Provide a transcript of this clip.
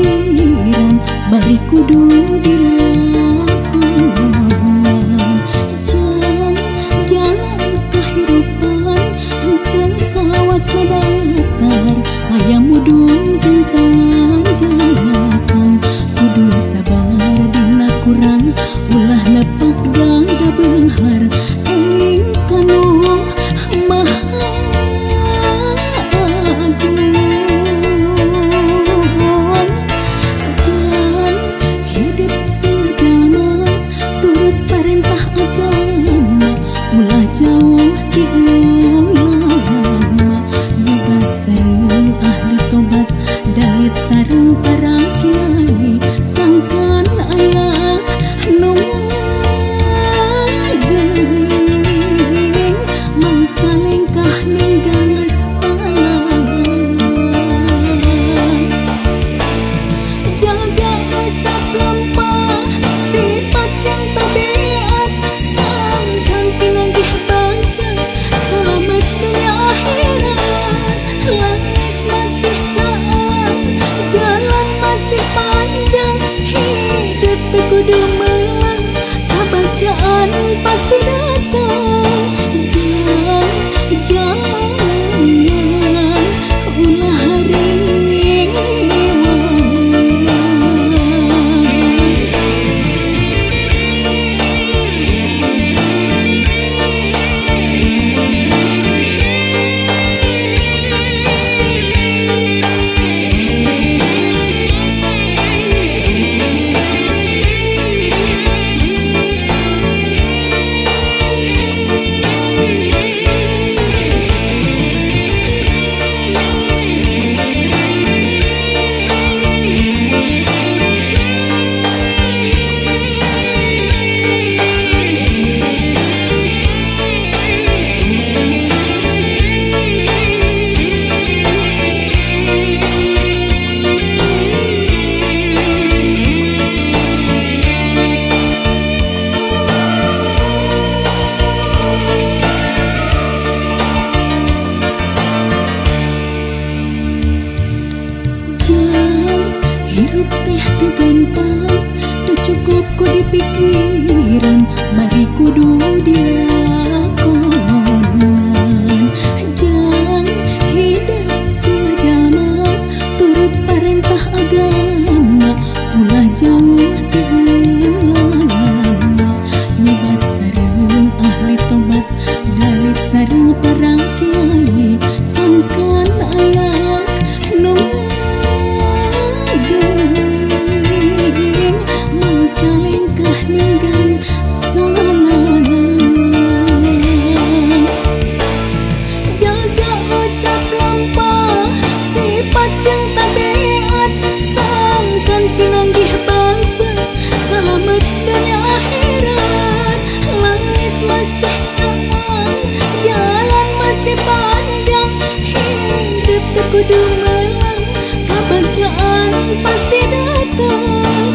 pikiran, bari kudu dilakonan. Jalan kehidupan henteu sawasna datar, aya mudun jeung tanjakan. Kudu sabar dina kurang, ulah lepak dada beunghar, eling kanu maha agung. Dan hidup sejalma turut perintah agama, ulah jauh ti ulama. Nyobat sareng ahli tobat, dalit sareng para kiai, sangkan aya nu ngageuing, mangsa lengkah ninggal salah. Jaga ucap lampah, sifat yang tabiat, sangkan pinanggih baca, selamat dunia akhirat. Langit masih caang, jalan masih panjang, hidup teu kudu melang, kabacaan pasti datang. Jangan ulah riweuh. Hirup teh teu gampang, teu cukup ku dipikiran, bari kudu dilakonan. Jang hidup sejalma turut perintah agama, ulah jauh ti ulama. Nyobat sareng ahli tobat, dalit sareng para kiai, sangkan aya nu ngageuing, mangsa lengkah ninggal salah. Jaga ucap lampah, sifat jeung tabiat, sangkan pinanggih baca, selamat dunia akhirat. Langit masih caang, jalan masih panjang, hidup teu kudu melang, kabacaan pasti datang.